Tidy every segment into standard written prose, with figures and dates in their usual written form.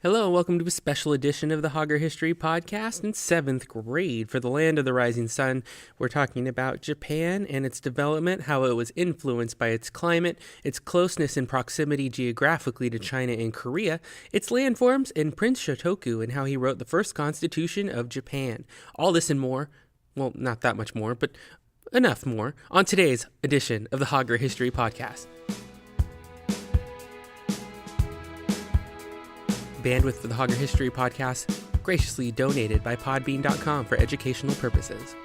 Hello and welcome to a special edition of the Hauger History Podcast in 7th grade. For the Land of the Rising Sun, we're talking about Japan and its development, how it was influenced by its climate, its closeness and proximity geographically to China and Korea, its landforms, and Prince Shotoku and how he wrote the first constitution of Japan. All this and more, well, not that much more, but enough more, on today's edition of the Hauger History Podcast. Bandwidth for the Hauger History Podcast graciously donated by podbean.com for educational purposes.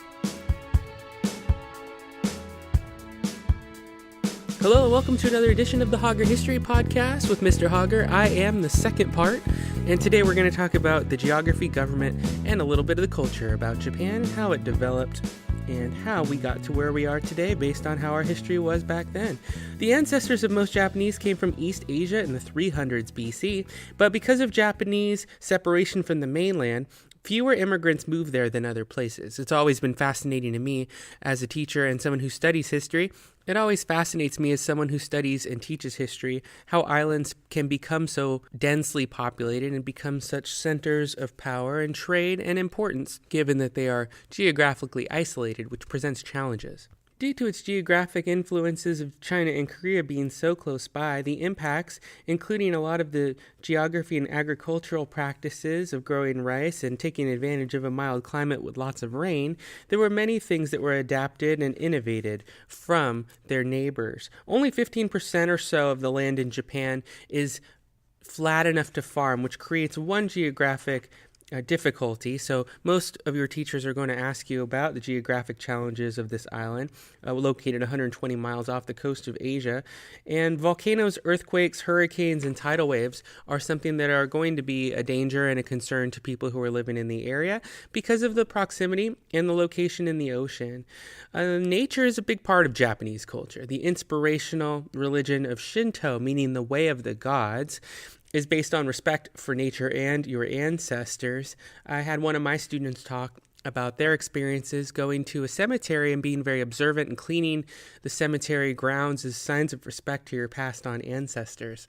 Hello and welcome to another edition of the Hauger History Podcast with Mr. Hauger. I am the second part, and today we're going to talk about the geography, government, and a little bit of the culture about Japan, how it developed, and how we got to where we are today based on how our history was back then. The ancestors of most Japanese came from East Asia in the 300s B.C., but because of Japanese separation from the mainland, fewer immigrants moved there than other places. It's always been fascinating to me as a teacher and someone who studies history. It always fascinates me as someone who studies and teaches history, how islands can become so densely populated and become such centers of power and trade and importance, given that they are geographically isolated, which presents challenges. Due to its geographic influences of China and Korea being so close by, the impacts, including a lot of the geography and agricultural practices of growing rice and taking advantage of a mild climate with lots of rain, there were many things that were adapted and innovated from their neighbors. Only 15% or so of the land in Japan is flat enough to farm, which creates one geographic difficulty. So most of your teachers are going to ask you about the geographic challenges of this island, located 120 miles off the coast of Asia. And volcanoes, earthquakes, hurricanes, and tidal waves are something that are going to be a danger and a concern to people who are living in the area because of the proximity and the location in the ocean. Nature is a big part of Japanese culture. The inspirational religion of Shinto, meaning the way of the gods, is based on respect for nature and your ancestors. I had one of my students talk about their experiences going to a cemetery and being very observant and cleaning the cemetery grounds as signs of respect to your passed on ancestors.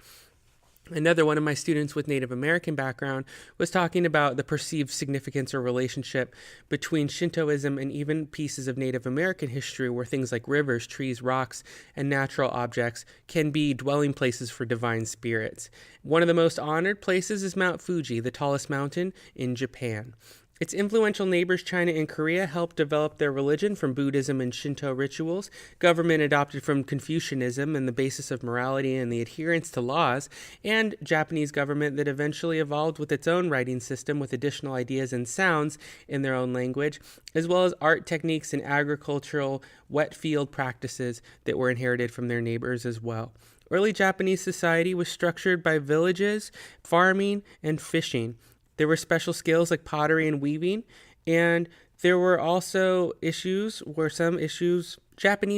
Another one of my students with Native American background was talking about the perceived significance or relationship between Shintoism and even pieces of Native American history where things like rivers, trees, rocks, and natural objects can be dwelling places for divine spirits. One of the most honored places is Mount Fuji, the tallest mountain in Japan. Its influential neighbors, China and Korea, helped develop their religion from Buddhism and Shinto rituals. Government adopted from Confucianism and the basis of morality and the adherence to laws, and Japanese government that eventually evolved with its own writing system with additional ideas and sounds in their own language, as well as art techniques and agricultural wet field practices that were inherited from their neighbors as well. Early Japanese society was structured by villages, farming, and fishing. There were special skills like pottery and weaving, and there were also Japanese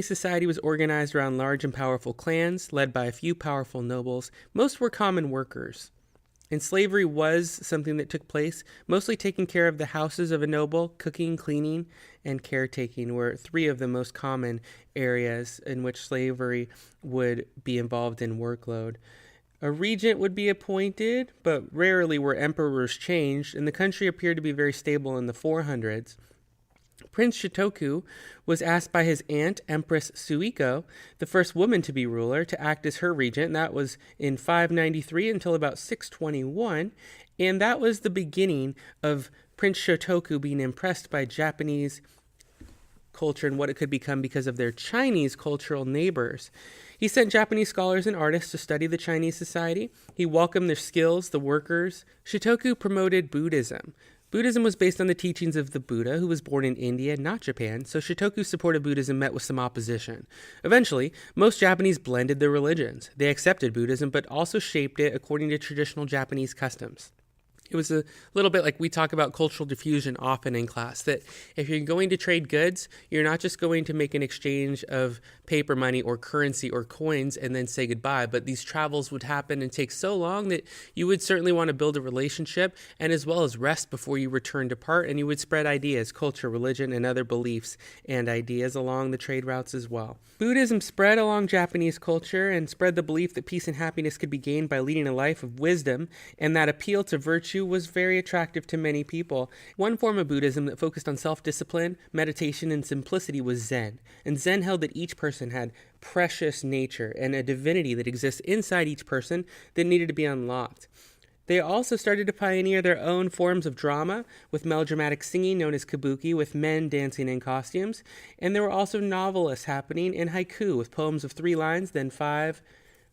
society was organized around large and powerful clans led by a few powerful nobles. Most were common workers. And slavery was something that took place, mostly taking care of the houses of a noble. Cooking, cleaning, and caretaking were three of the most common areas in which slavery would be involved in workload. A regent would be appointed, but rarely were emperors changed, and the country appeared to be very stable in the 400s. Prince Shotoku was asked by his aunt, Empress Suiko, the first woman to be ruler, to act as her regent. That was in 593 until about 621, and that was the beginning of Prince Shotoku being impressed by Japanese culture and what it could become because of their Chinese cultural neighbors. He sent Japanese scholars and artists to study the Chinese society. He welcomed their skills, the workers. Shotoku promoted Buddhism. Buddhism was based on the teachings of the Buddha, who was born in India, not Japan, so Shotoku's support of Buddhism met with some opposition. Eventually, most Japanese blended their religions. They accepted Buddhism, but also shaped it according to traditional Japanese customs. It was a little bit like we talk about cultural diffusion often in class, that if you're going to trade goods, you're not just going to make an exchange of paper money or currency or coins and then say goodbye, but these travels would happen and take so long that you would certainly want to build a relationship and as well as rest before you return to part, and you would spread ideas, culture, religion, and other beliefs and ideas along the trade routes as well. Buddhism spread along Japanese culture and spread the belief that peace and happiness could be gained by leading a life of wisdom, and that appeal to virtue was very attractive to many people. One form of Buddhism that focused on self-discipline, meditation, and simplicity was Zen. And Zen held that each person had precious nature and a divinity that exists inside each person that needed to be unlocked. They also started to pioneer their own forms of drama with melodramatic singing known as kabuki, with men dancing in costumes. And there were also novelists happening in haiku with poems of 3 lines, then 5,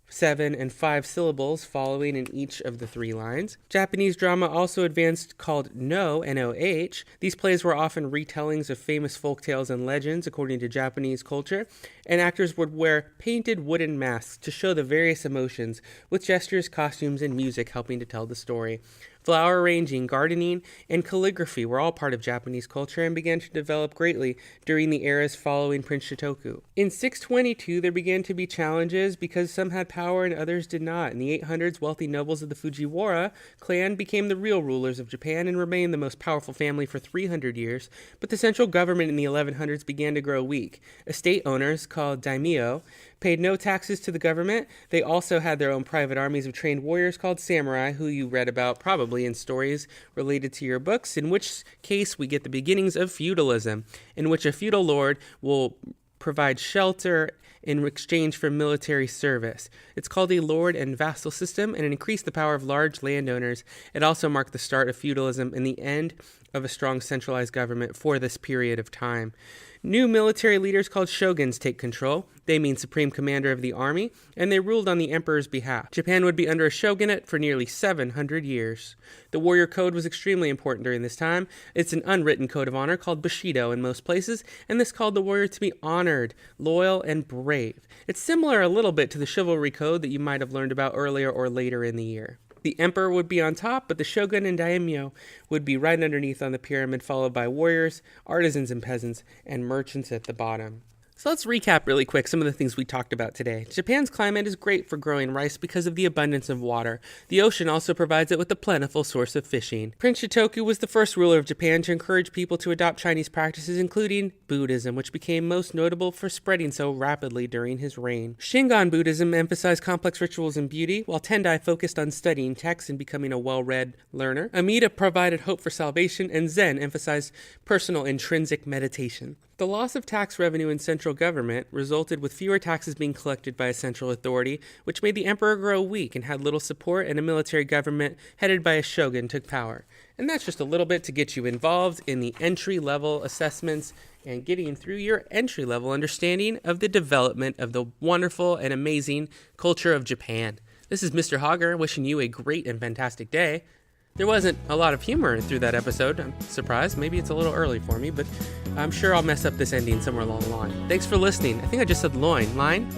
7, and 5 syllables following in each of the 3 lines. Japanese drama also advanced called No, N-O-H. These plays were often retellings of famous folktales and legends according to Japanese culture, and actors would wear painted wooden masks to show the various emotions, with gestures, costumes, and music helping to tell the story. Flower arranging, gardening, and calligraphy were all part of Japanese culture and began to develop greatly during the eras following Prince Shotoku. In 622, there began to be challenges because some had power and others did not. In the 800s, wealthy nobles of the Fujiwara clan became the real rulers of Japan and remained the most powerful family for 300 years, but the central government in the 1100s began to grow weak. Estate owners, called daimyo, paid no taxes to the government. They also had their own private armies of trained warriors called samurai, who you read about probably in stories related to your books, in which case we get the beginnings of feudalism, in which a feudal lord will provide shelter in exchange for military service. It's called a lord and vassal system, and it increased the power of large landowners. It also marked the start of feudalism and the end of a strong centralized government for this period of time. New military leaders called shoguns take control. They mean supreme commander of the army, and they ruled on the emperor's behalf. Japan would be under a shogunate for nearly 700 years. The warrior code was extremely important during this time. It's an unwritten code of honor called bushido in most places, and this called the warrior to be honored, loyal, and brave. It's similar a little bit to the chivalry code that you might have learned about earlier or later in the year. The emperor would be on top, but the shogun and daimyo would be right underneath on the pyramid, followed by warriors, artisans and peasants, and merchants at the bottom. So let's recap really quick some of the things we talked about today. Japan's climate is great for growing rice because of the abundance of water. The ocean also provides it with a plentiful source of fishing. Prince Shotoku was the first ruler of Japan to encourage people to adopt Chinese practices, including Buddhism, which became most notable for spreading so rapidly during his reign. Shingon Buddhism emphasized complex rituals and beauty, while Tendai focused on studying texts and becoming a well-read learner. Amida provided hope for salvation, and Zen emphasized personal intrinsic meditation. The loss of tax revenue in central government resulted with fewer taxes being collected by a central authority, which made the emperor grow weak and had little support, and a military government headed by a shogun took power. And that's just a little bit to get you involved in the entry-level assessments and getting through your entry-level understanding of the development of the wonderful and amazing culture of Japan. This is Mr. Hauger wishing you a great and fantastic day. There wasn't a lot of humor through that episode. I'm surprised. Maybe it's a little early for me, but I'm sure I'll mess up this ending somewhere along the line. Thanks for listening. I think I just said loin. Line?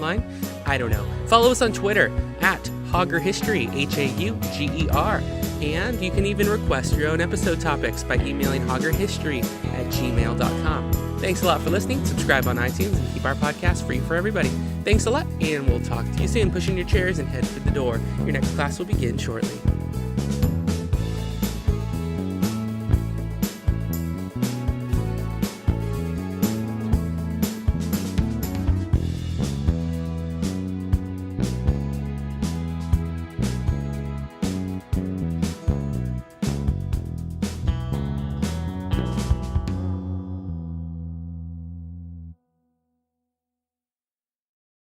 I don't know. Follow us on Twitter at Hauger History, Hauger. And you can even request your own episode topics by emailing haugerhistory@gmail.com. Thanks a lot for listening. Subscribe on iTunes and keep our podcast free for everybody. Thanks a lot, and we'll talk to you soon. Push in your chairs and head for the door. Your next class will begin shortly.